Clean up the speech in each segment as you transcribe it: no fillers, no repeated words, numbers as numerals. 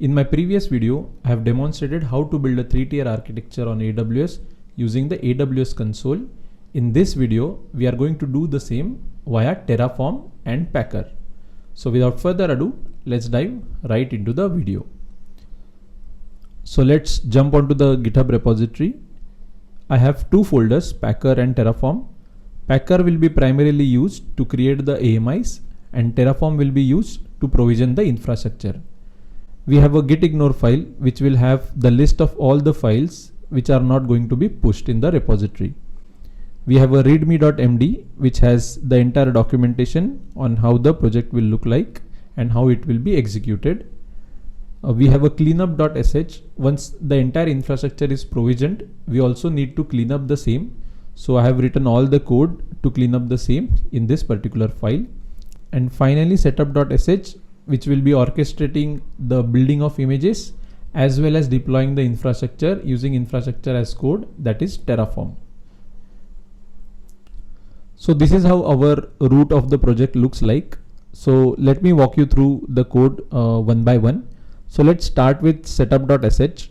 In my previous video, I have demonstrated how to build a 3-tier architecture on AWS using the AWS console. In this video, we are going to do the same via Terraform and Packer. So without further ado, let's dive right into the video. So let's jump onto the GitHub repository. I have two folders, Packer and Terraform. Packer will be primarily used to create the AMIs and Terraform will be used to provision the infrastructure. We have a git ignore file which will have the list of all the files which are not going to be pushed in the repository. We have a readme.md which has the entire documentation on how the project will look like and how it will be executed. We have a cleanup.sh. Once the entire infrastructure is provisioned, we also need to clean up the same. So I have written all the code to clean up the same in this particular file. And finally setup.sh, which will be orchestrating the building of images as well as deploying the infrastructure using infrastructure as code, that is Terraform. So this is how our root of the project looks like. So let me walk you through the code one by one. So let's start with setup.sh.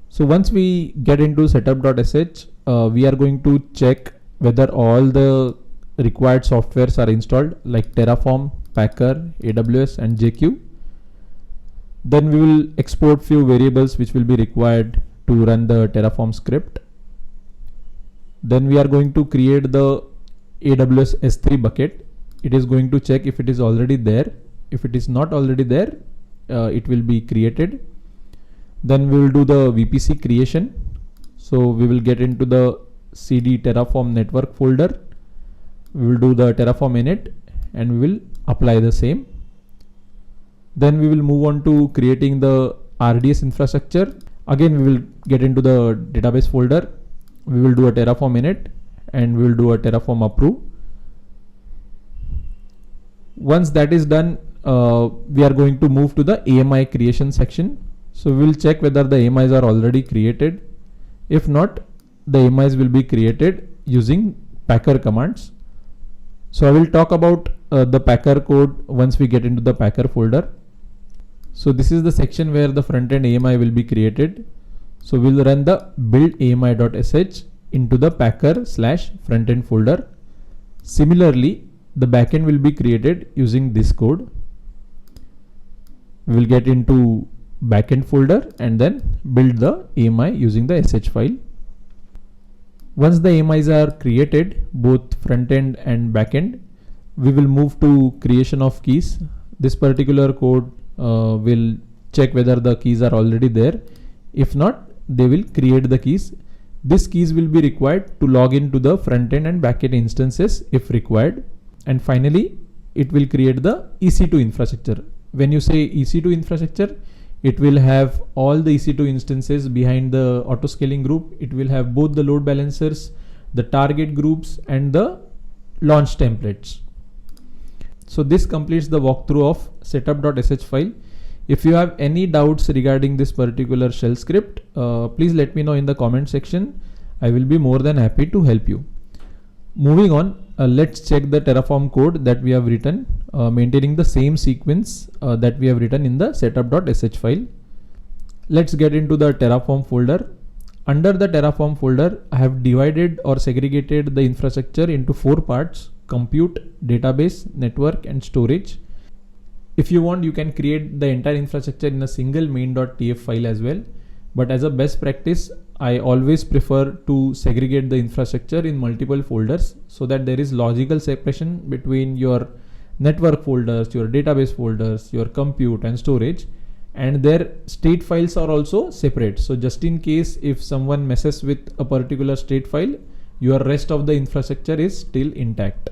So once we get into setup.sh, we are going to check whether all the required softwares are installed like Terraform, Packer, AWS and JQ. Then we will export few variables which will be required to run the Terraform script. Then we are going to create the AWS S3 bucket. It is going to check if it is already there. If it is not already there, it will be created. Then we will do the VPC creation. So we will get into the cd Terraform network folder. We will do the Terraform init and we will apply the same. Then we will move on to creating the RDS infrastructure. Again, we will get into the database folder. We will do a Terraform init and we will do a Terraform approve. Once that is done, we are going to move to the AMI creation section. So we will check whether the AMIs are already created. If not, the AMIs will be created using Packer commands. So I will talk about the Packer code once we get into the Packer folder. So this is the section where the front-end AMI will be created. So we'll run the build ami.sh into the Packer/frontend folder. Similarly, the backend will be created using this code. We will get into backend folder and then build the AMI using the sh file. Once the AMIs are created, both front end and back end, we will move to creation of keys. This particular code will check whether the keys are already there. If not, they will create the keys. These keys will be required to log into the front end and back end instances if required. And finally, it will create the EC2 infrastructure. When you say EC2 infrastructure, it will have all the EC2 instances behind the autoscaling group. It will have both the load balancers, the target groups and the launch templates. So this completes the walkthrough of setup.sh file. If you have any doubts regarding this particular shell script, please let me know in the comment section. I will be more than happy to help you. Moving on, let's check the Terraform code that we have written, maintaining the same sequence that we have written in the setup.sh file. Let's get into the Terraform folder. Under the Terraform folder, I have divided or segregated the infrastructure into 4 parts: compute, database, network and storage. If you want, you can create the entire infrastructure in a single main.tf file as well. But as a best practice, I always prefer to segregate the infrastructure in multiple folders so that there is logical separation between your network folders, your database folders, your compute and storage, and their state files are also separate. So just in case if someone messes with a particular state file, your rest of the infrastructure is still intact.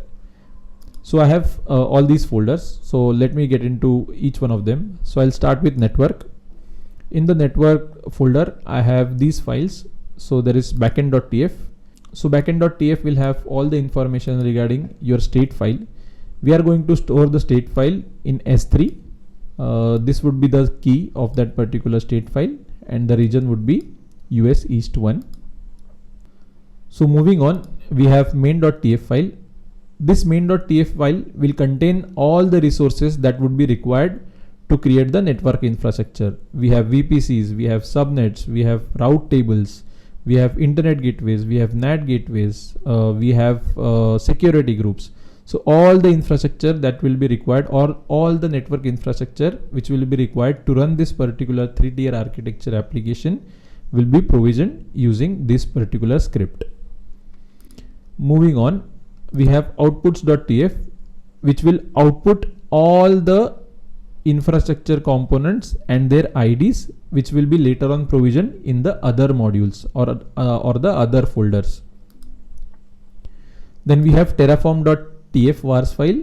So I have all these folders. So let me get into each one of them. So I'll start with network. In the network folder, I have these files. So there is backend.tf. So backend.tf will have all the information regarding your state file. We are going to store the state file in S3. This would be the key of that particular state file and the region would be US East 1. So moving on, we have main.tf file. This main.tf file will contain all the resources that would be required to create the network infrastructure. We have VPCs, we have subnets, we have route tables, we have internet gateways, we have NAT gateways, we have security groups. So all the infrastructure that will be required, or all the network infrastructure which will be required to run this particular 3-tier architecture application will be provisioned using this particular script. Moving on, we have outputs.tf, which will output all the infrastructure components and their IDs, which will be later on provisioned in the other modules or the other folders. Then we have terraform.tf vars file.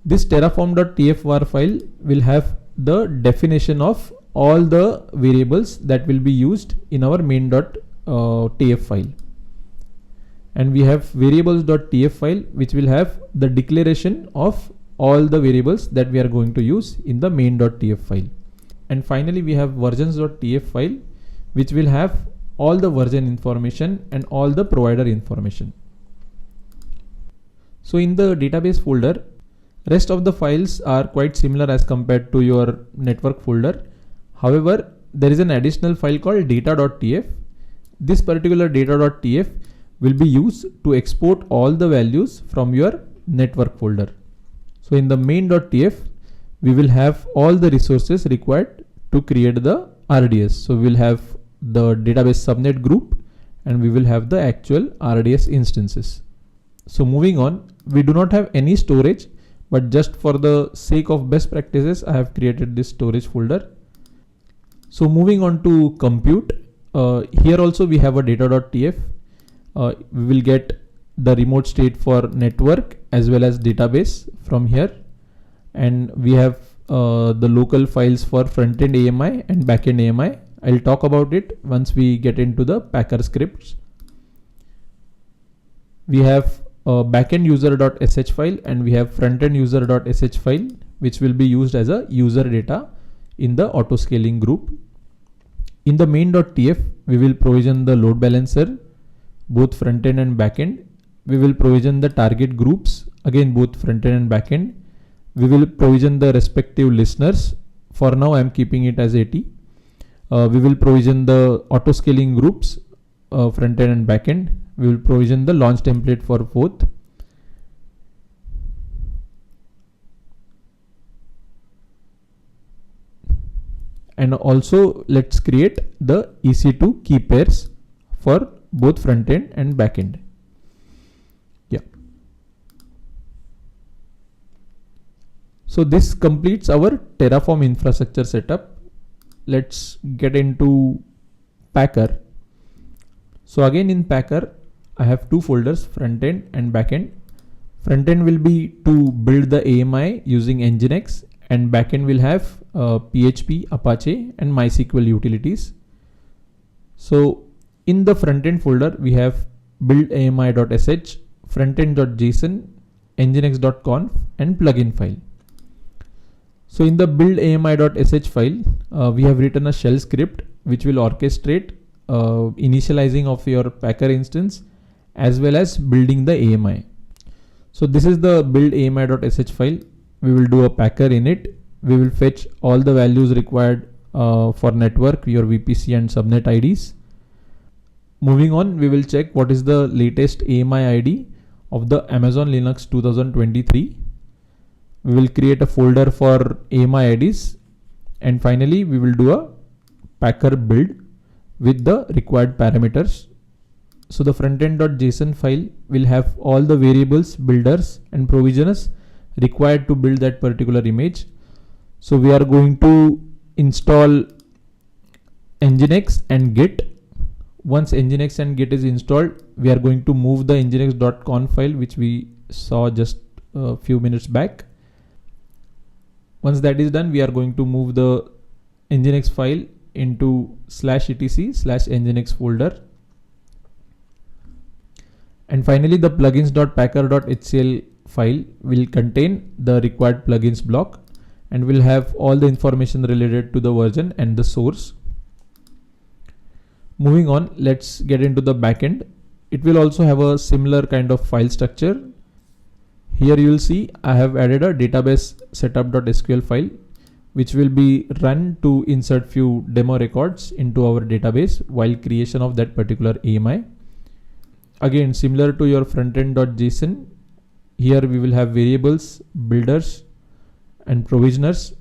This terraform.tf var file will have the definition of all the variables that will be used in our main.tf file. And we have variables.tf file, which will have the declaration of all the variables that we are going to use in the main.tf file. And finally, we have versions.tf file, which will have all the version information and all the provider information. So in the database folder, rest of the files are quite similar as compared to your network folder. However, there is an additional file called data.tf. This particular data.tf will be used to export all the values from your network folder. So in the main.tf, we will have all the resources required to create the RDS. So we will have the database subnet group and we will have the actual RDS instances. So moving on, we do not have any storage, but just for the sake of best practices, I have created this storage folder. So moving on to compute, here also we have a data.tf. We will get the remote state for network as well as database from here, and we have the local files for front-end AMI and back-end AMI. I'll talk about it once we get into the Packer scripts. We have a backend user.sh file and we have front-end user.sh file, which will be used as a user data in the auto-scaling group. In the main.tf, we will provision the load balancer, both front-end and back-end. We will provision the target groups, again both front-end and back-end. We will provision the respective listeners. For now, I am keeping it as 80. We will provision the auto-scaling groups, front-end and back-end. We will provision the launch template for both. And also let's create the EC2 key pairs for both front-end and back-end. Yeah. So this completes our Terraform infrastructure setup. Let's get into Packer. So again in Packer, I have two folders, front-end and back-end. Front-end will be to build the AMI using Nginx, and back-end will have PHP, Apache and MySQL utilities. So in the front-end folder, we have build ami.sh, frontend.json, nginx.conf and plugin file. So in the build ami.sh file, we have written a shell script which will orchestrate initializing of your Packer instance as well as building the AMI. So this is the build ami.sh file. We will do a Packer init. We will fetch all the values required for network, your VPC and subnet IDs. Moving on, we will check what is the latest AMI ID of the Amazon Linux 2023. We will create a folder for AMI IDs, and finally we will do a Packer build with the required parameters. So the frontend.json file will have all the variables, builders and provisioners required to build that particular image. So we are going to install Nginx and Git. Once Nginx and Git is installed, we are going to move the nginx.conf file which we saw just a few minutes back. Once that is done, we are going to move the Nginx file into /etc/nginx folder. And finally, the plugins.packer.html file will contain the required plugins block and will have all the information related to the version and the source. Moving on, let's get into the backend. It will also have a similar kind of file structure. Here you will see I have added a database setup.sql file which will be run to insert few demo records into our database while creation of that particular AMI. Again, similar to your frontend.json, here we will have variables, builders and provisioners.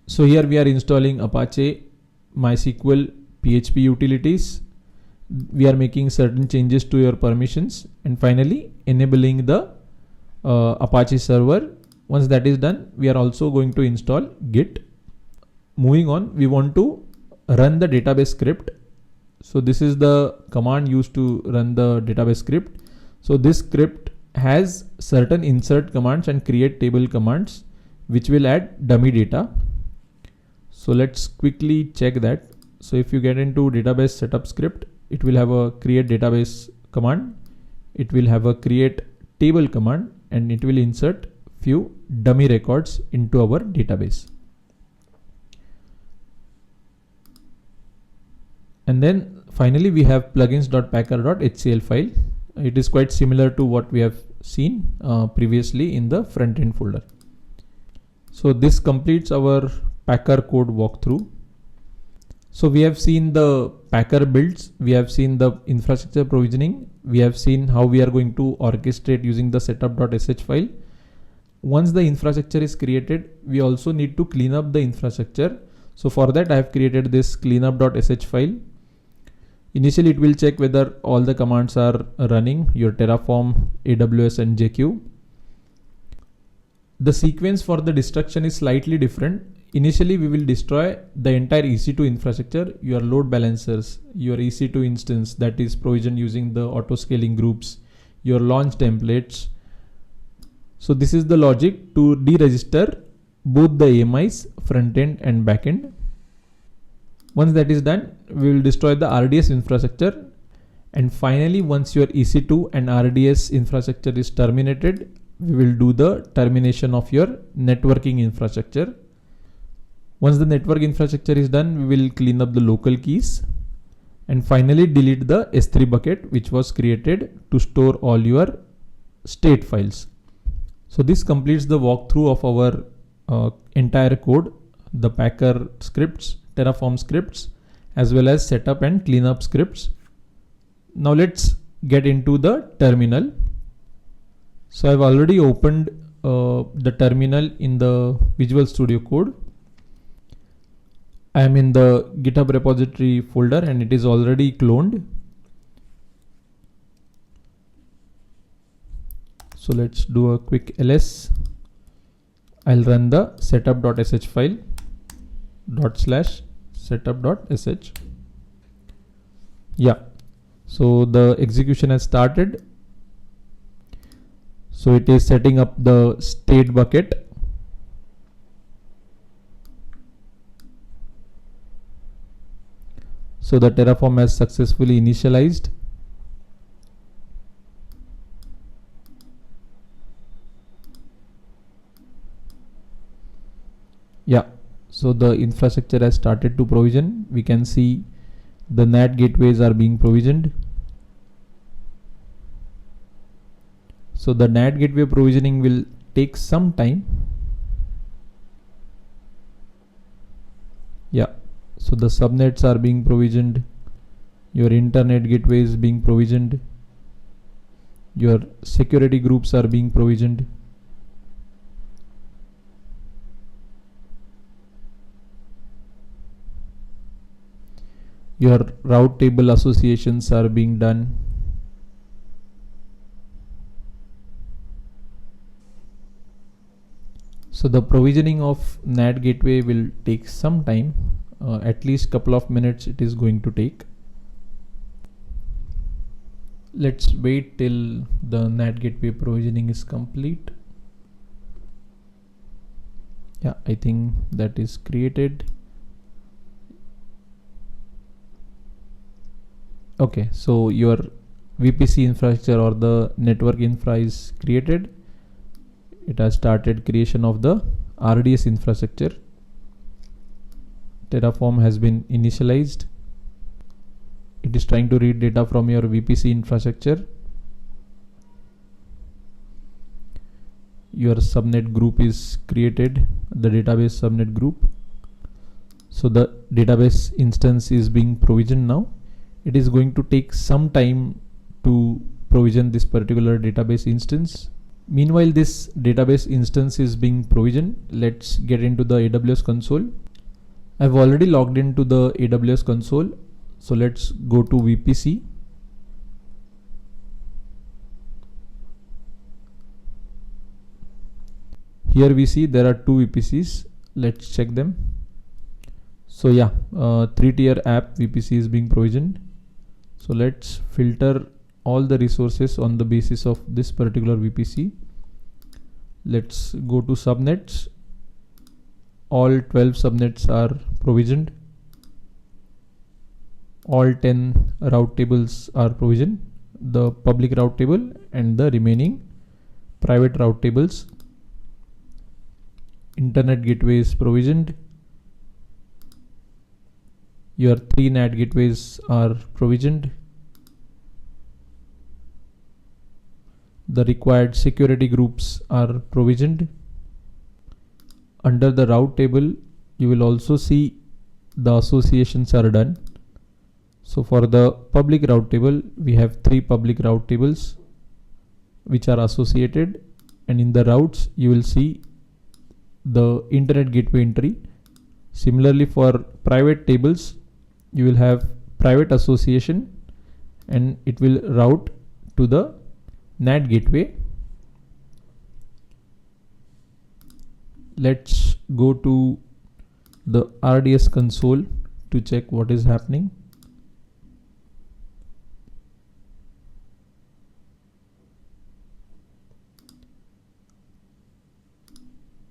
So here we are installing Apache, MySQL, PHP utilities. We are making certain changes to your permissions, and finally enabling the Apache server. Once that is done, we are also going to install Git. Moving on, we want to run the database script. So this is the command used to run the database script. So this script has certain insert commands and create table commands which will add dummy data. So let's quickly check that. So if you get into database setup script, it will have a create database command, it will have a create table command, and it will insert few dummy records into our database. And then finally we have plugins.packer.hcl file. It is quite similar to what we have seen previously in the front end folder. So this completes our Packer code walkthrough. So we have seen the Packer builds, we have seen the infrastructure provisioning, we have seen how we are going to orchestrate using the setup.sh file. Once the infrastructure is created, we also need to clean up the infrastructure. So for that I have created this cleanup.sh file. Initially it will check whether all the commands are running, your Terraform, AWS and JQ. The sequence for the destruction is slightly different. Initially we will destroy the entire EC2 infrastructure, your load balancers, your EC2 instance that is provisioned using the auto scaling groups, your launch templates. So this is the logic to deregister both the AMIs, front end and back end. Once that is done, we will destroy the RDS infrastructure, and finally once your EC2 and RDS infrastructure is terminated, we will do the termination of your networking infrastructure. Once the network infrastructure is done, we will clean up the local keys and finally delete the S3 bucket which was created to store all your state files. So this completes the walkthrough of our entire code, the Packer scripts, Terraform scripts, as well as setup and cleanup scripts. Now let's get into the terminal. So I've already opened the terminal in the Visual Studio Code. I am in the GitHub repository folder and it is already cloned. So let's do a quick ls. I'll run the setup.sh file /setup.sh. Yeah, so the execution has started. So it is setting up the state bucket. So the Terraform has successfully initialized. Yeah, so the infrastructure has started to provision. We can see the NAT gateways are being provisioned. So the NAT gateway provisioning will take some time. Yeah, so the subnets are being provisioned, your internet gateway is being provisioned, your security groups are being provisioned. Your route table associations are being done. So the provisioning of NAT gateway will take some time, at least couple of minutes it is going to take. Let's wait till the NAT gateway provisioning is complete. Yeah, I think that is created. Okay, so your VPC infrastructure or the network infra is created. It has started creation of the RDS infrastructure. Terraform has been initialized. It is trying to read data from your VPC infrastructure. your subnet group is created, the database subnet group. So the database instance is being provisioned now. It is going to take some time to provision this particular database instance. Meanwhile, this database instance is being provisioned. Let's get into the AWS console. I've already logged into the AWS console. So let's go to VPC. Here we see there are two VPCs. Let's check them. So yeah, 3-tier app VPC is being provisioned. So let's filter all the resources on the basis of this particular VPC. Let's go to subnets. All 12 subnets are provisioned. All 10 route tables are provisioned. The public route table and the remaining private route tables. Internet gateway is provisioned. Your 3 NAT gateways are provisioned. The required security groups are provisioned. Under the route table, you will also see the associations are done. So for the public route table, we have 3 public route tables which are associated, and in the routes you will see the internet gateway entry. Similarly, for private tables, you will have private association and it will route to the NAT gateway. Let's go to the RDS console to check what is happening.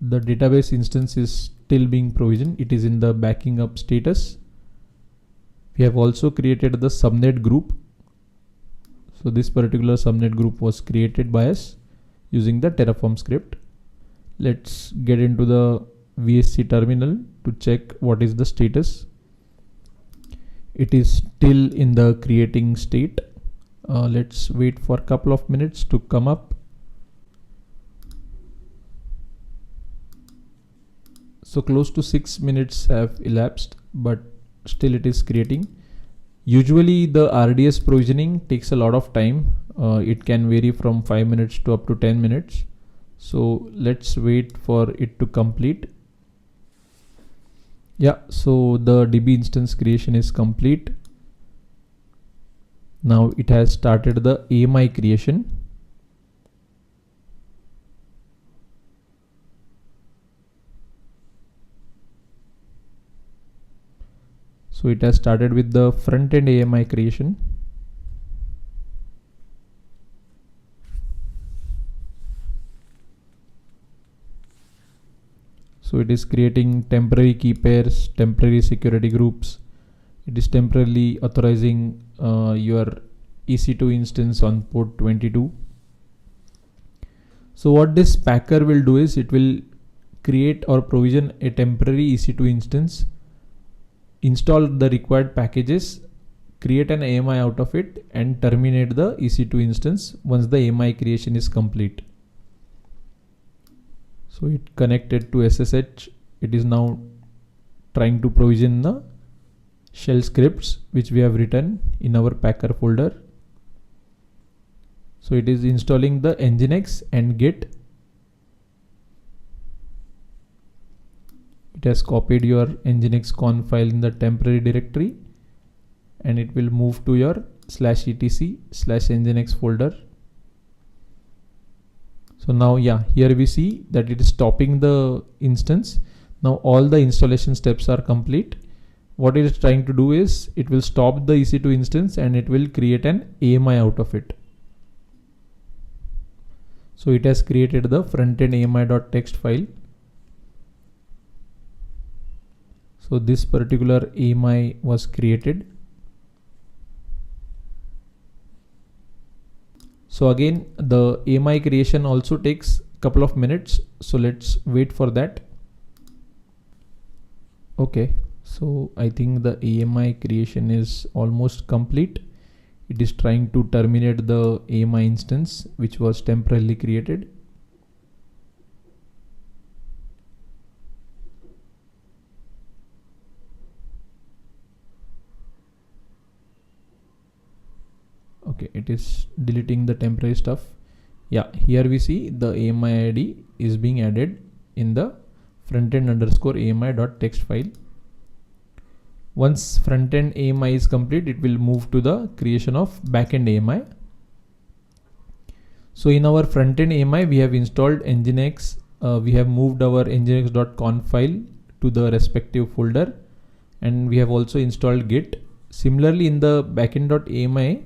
The database instance is still being provisioned. It is in the backing up status. We have also created the subnet group. So this particular subnet group was created by us using the Terraform script. Let's get into the VSC terminal to check what is the status. It is still in the creating state. Let's wait for a couple of minutes to come up. So close to 6 minutes have elapsed, but still it is creating. Usually the RDS provisioning takes a lot of time. It can vary from 5 minutes to up to 10 minutes. So let's wait for it to complete. Yeah, so the DB instance creation is complete. Now it has started the AMI creation. So it has started with the front-end AMI creation. So it is creating temporary key pairs, temporary security groups. It is temporarily authorizing your EC2 instance on port 22. So what this Packer will do is it will create or provision a temporary EC2 instance, install the required packages, create an AMI out of it, and terminate the EC2 instance once the AMI creation is complete. So it connected to SSH. It is now trying to provision the shell scripts which we have written in our Packer folder. So it is installing the nginx and git. It has copied your nginx conf file in the temporary directory, and it will move to your /etc/nginx folder. So now, yeah, here we see that it is stopping the instance. Now all the installation steps are complete. What it is trying to do is it will stop the EC2 instance and it will create an AMI out of it. So it has created the front-end AMI.txt file. So this particular AMI was created. So again, the AMI creation also takes a couple of minutes. So let's wait for that. Okay, so I think the AMI creation is almost complete. It is trying to terminate the AMI instance which was temporarily created. Okay, it is deleting the temporary stuff. Yeah, here we see the AMI ID is being added in the frontend underscore AMI.txt file. Once frontend AMI is complete, it will move to the creation of backend AMI. So in our frontend AMI, we have installed nginx. We have moved our nginx.conf file to the respective folder, and we have also installed Git. Similarly, in the backend.ami,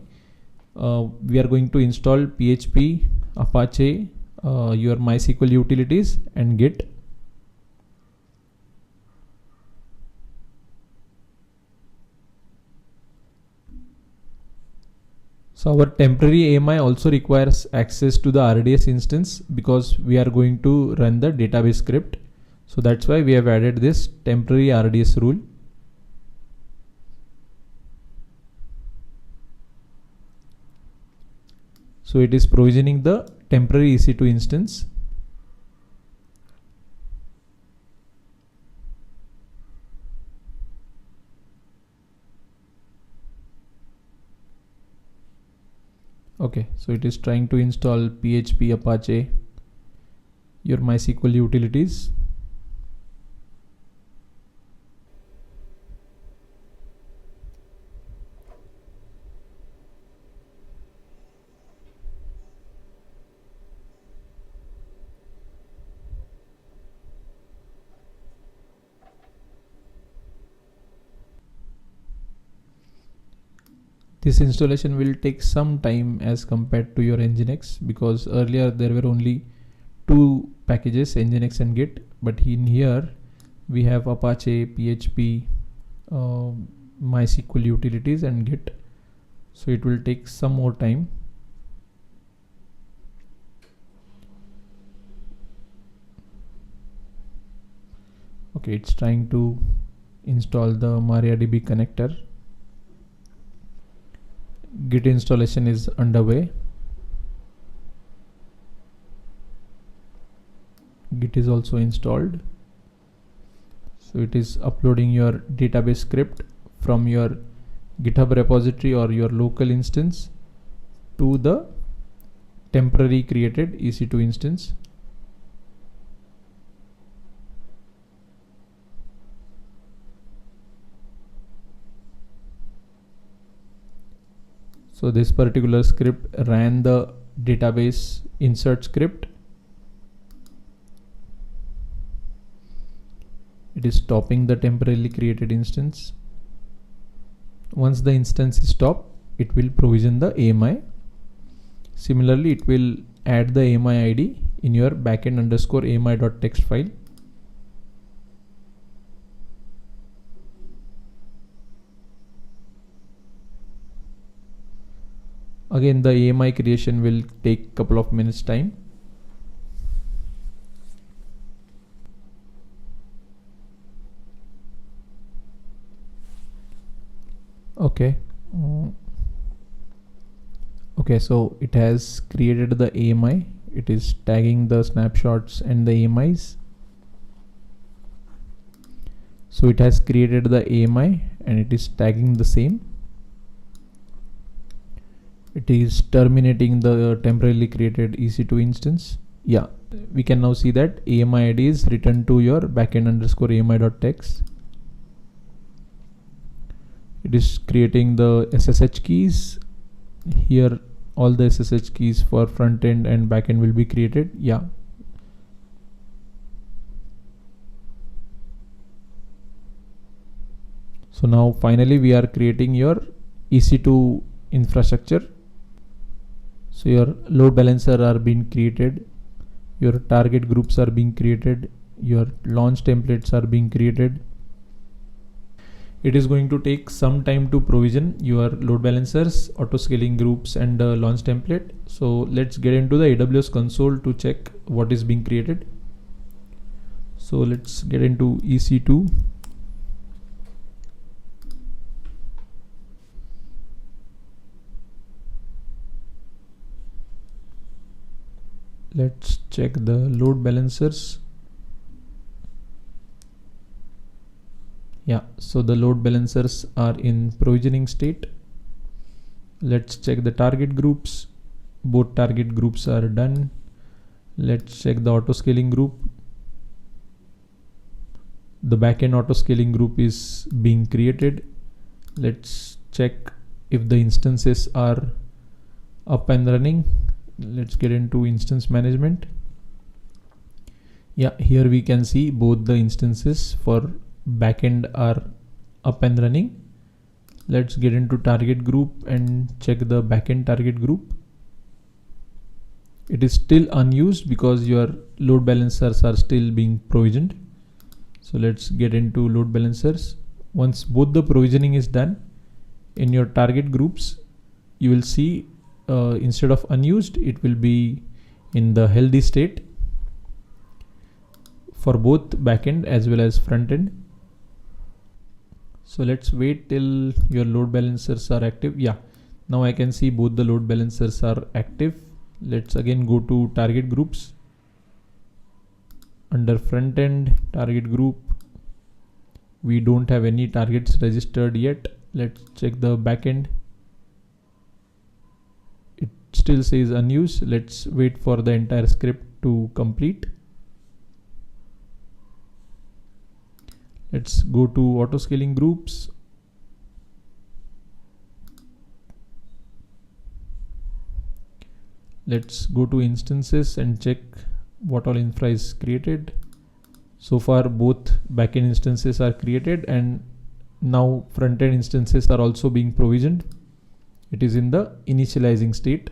we are going to install PHP, Apache, your MySQL utilities, and Git. So our temporary AMI also requires access to the RDS instance because we are going to run the database script. So that's why we have added this temporary RDS rule. So it is provisioning the temporary EC2 instance. Okay, so it is trying to install PHP, Apache, your MySQL utilities. This installation will take some time as compared to your nginx, because earlier there were only two packages, nginx and git, but in here we have Apache, PHP, MySQL utilities and git, so it will take some more time. Okay, it's trying to install the MariaDB connector. Git installation is underway. Git is also installed. So it is uploading your database script from your GitHub repository or your local instance to the temporary created EC2 instance. So this particular script ran the database insert script. It is stopping the temporarily created instance. Once the instance is stopped, it will provision the AMI. Similarly, it will add the AMI ID in your backend underscore AMI.txt file. Again, the AMI creation will take couple of minutes time. Okay. Okay, so it has created the AMI. It is tagging the snapshots and the AMIs. So it has created the AMI and it is tagging the same. It is terminating the temporarily created EC2 instance. Yeah, we can now see that AMI ID is returned to your backend underscore AMI.txt. It is creating the SSH keys. Here all the SSH keys for front end and back end will be created. Yeah. So now finally we are creating your EC2 infrastructure. So your load balancer are being created, your target groups are being created, your launch templates are being created. It is going to take some time to provision your load balancers, auto scaling groups and launch template. So let's get into the AWS console to check what is being created. So let's get into EC2. Let's check the load balancers. Yeah, so the load balancers are in provisioning state. Let's check the target groups. Both target groups are done. Let's check the auto scaling group. The backend auto scaling group is being created. Let's check if the instances are up and running. Let's get into instance management. Yeah, here we can see both the instances for backend are up and running. Let's get into target group and check the backend target group. It is still unused because your load balancers are still being provisioned. So let's get into load balancers. Once both the provisioning is done, in your target groups, you will see instead of unused, it will be in the healthy state for both backend as well as front end. So let's wait till your load balancers are active. Yeah, now I can see both the load balancers are active. Let's again go to target groups. Under front end target group, we don't have any targets registered yet. Let's check the backend. It still says unused. Let's wait for the entire script to complete. Let's go to auto scaling groups. Let's go to instances and check what all infra is created. So far both backend instances are created and now front-end instances are also being provisioned. It is in the initializing state.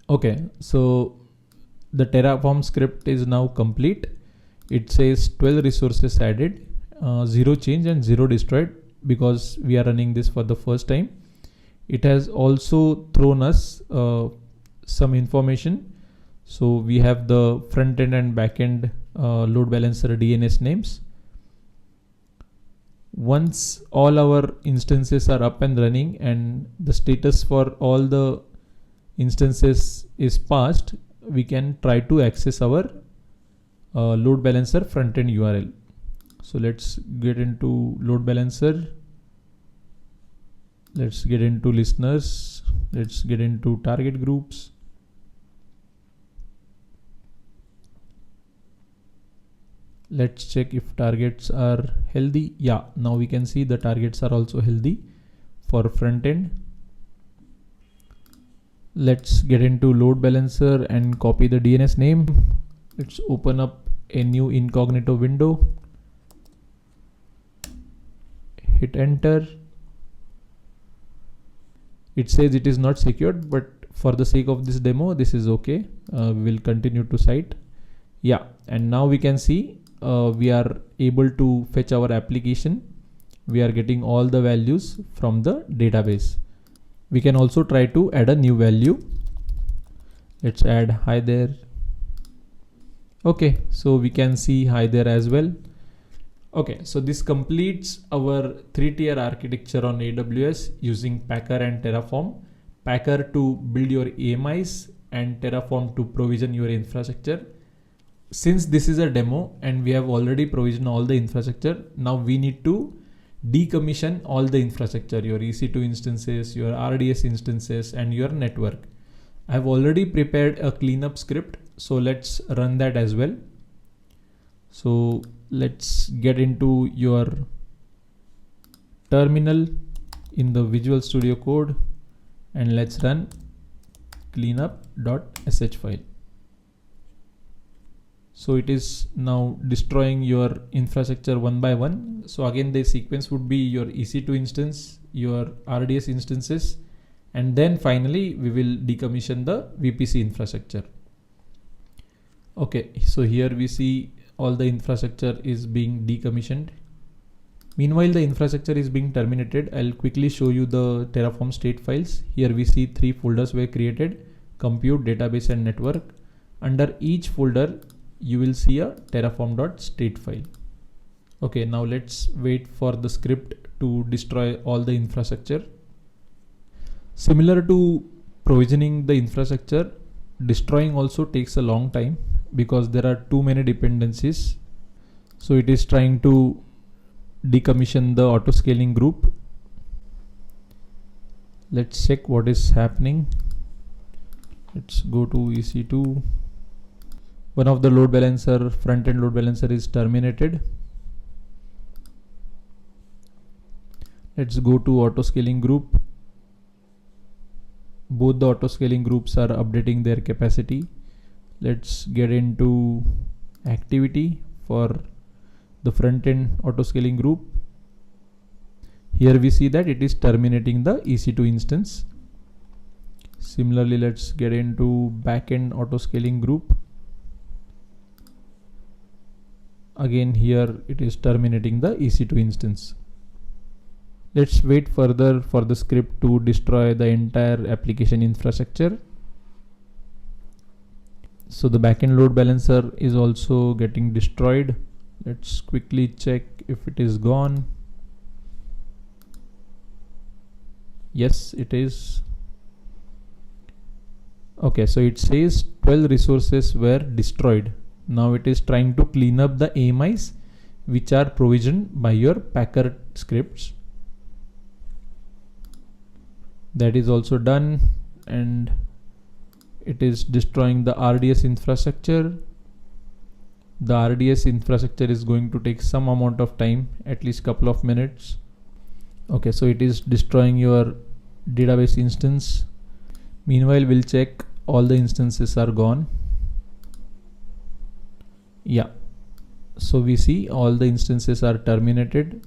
Okay, so the Terraform script is now complete. It says 12 resources added, 0 change and 0 destroyed because we are running this for the first time. It has also thrown us some information. So we have the front end and back end load balancer DNS names. Once all our instances are up and running and the status for all the instances is passed, we can try to access our load balancer front end URL. So let's get into load balancer. Let's get into listeners. Let's get into target groups. Let's check if targets are healthy. Yeah, now we can see the targets are also healthy for front end. Let's get into load balancer and copy the DNS name. Let's open up a new incognito window. Hit enter. It says it is not secured, but for the sake of this demo, this is okay. We will continue to cite. Yeah, and now we can see we are able to fetch our application. We are getting all the values from the database. We can also try to add a new value. Let's add hi there. Okay, so we can see hi there as well. Okay, so this completes our 3-tier architecture on AWS using Packer and Terraform. Packer to build your AMIs and Terraform to provision your infrastructure. Since this is a demo and we have already provisioned all the infrastructure, now we need to decommission all the infrastructure, your EC2 instances, your RDS instances, and your network. I have already prepared a cleanup script, so let's run that as well. So let's get into your terminal in the Visual Studio Code and let's run cleanup.sh file. So it is now destroying your infrastructure one by one. So again, the sequence would be your EC2 instance, your RDS instances, and then finally we will decommission the VPC infrastructure. Okay, so here we see all the infrastructure is being decommissioned. Meanwhile, the infrastructure is being terminated. I'll quickly show you the Terraform state files. Here we see 3 folders were created: compute, database, and network. Under each folder, you will see a terraform.state file. Okay, now let's wait for the script to destroy all the infrastructure. Similar to provisioning the infrastructure, destroying also takes a long time because there are too many dependencies. So it is trying to decommission the auto scaling group. Let's check what is happening. Let's go to EC2. One of the load balancer, front-end load balancer is terminated. Let's go to auto scaling group. Both the auto scaling groups are updating their capacity. Let's get into activity for the front-end auto scaling group. Here we see that it is terminating the EC2 instance. Similarly, let's get into back-end auto scaling group. Again, here it is terminating the EC2 instance. Let's wait further for the script to destroy the entire application infrastructure. So the backend load balancer is also getting destroyed. Let's quickly check if it is gone. Yes, it is. Okay, so it says 12 resources were destroyed. Now it is trying to clean up the AMIs which are provisioned by your Packer scripts. That is also done, and it is destroying the RDS infrastructure. The RDS infrastructure is going to take some amount of time, at least couple of minutes. Okay, so it is destroying your database instance. Meanwhile, we'll check all the instances are gone. Yeah, so we see all the instances are terminated.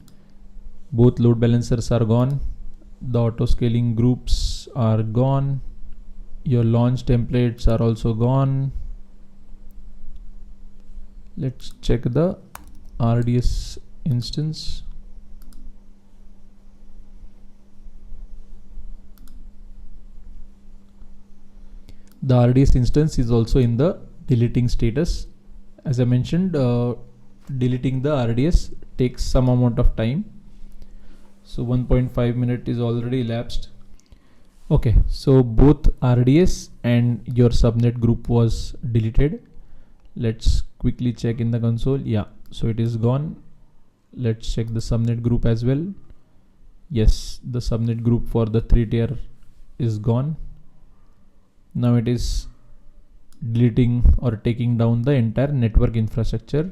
Both load balancers are gone. The auto scaling groups are gone. Your launch templates are also gone. Let's check the RDS instance. The RDS instance is also in the deleting status. As I mentioned, deleting the RDS takes some amount of time. So 1.5 minutes is already elapsed. Okay, so both RDS and your subnet group was deleted. Let's quickly check in the console. Yeah, so it is gone. Let's check the subnet group as well. Yes, the subnet group for the 3-tier is gone. Now it is deleting or taking down the entire network infrastructure.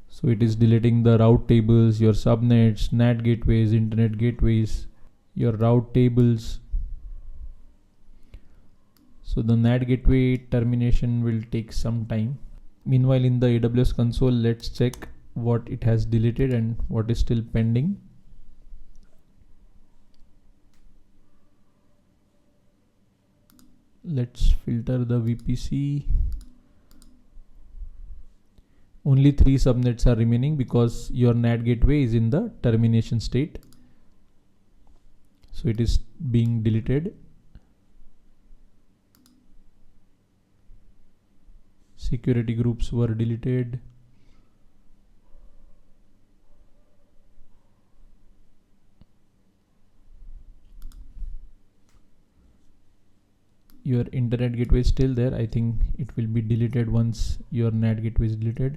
So it is deleting the route tables, your subnets, NAT gateways, internet gateways, your route tables. So the NAT gateway termination will take some time. Meanwhile, in the AWS console, let's check what it has deleted and what is still pending. Let's filter the VPC. Only 3 subnets are remaining because your NAT gateway is in the termination state. So it is being deleted. Security groups were deleted. Your internet gateway is still there. I think it will be deleted once your NAT gateway is deleted.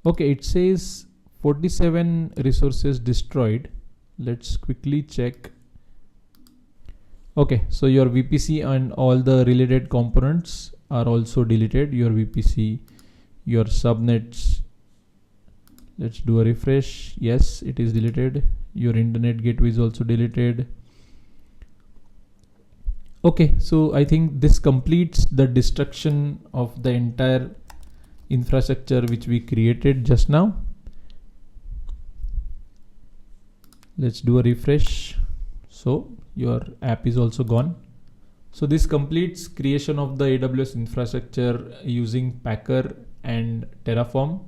Okay, it says 47 resources destroyed. Let's quickly check. Okay, so your VPC and all the related components are also deleted. Your VPC, your subnets. Let's do a refresh. Yes, it is deleted. Your internet gateway is also deleted. Okay, so I think this completes the destruction of the entire infrastructure which we created just now. Let's do a refresh. So your app is also gone. So this completes creation of the AWS infrastructure using Packer and Terraform.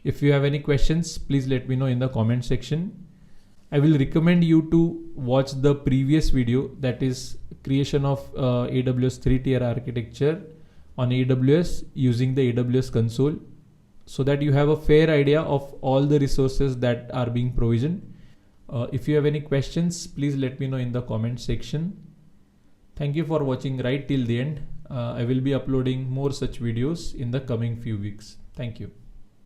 If you have any questions, please let me know in the comment section. I will recommend you to watch the previous video, that is creation of AWS 3-tier architecture on AWS using the AWS console, so that you have a fair idea of all the resources that are being provisioned. If you have any questions, please let me know in the comment section. Thank you for watching right till the end. I will be uploading more such videos in the coming few weeks. Thank you.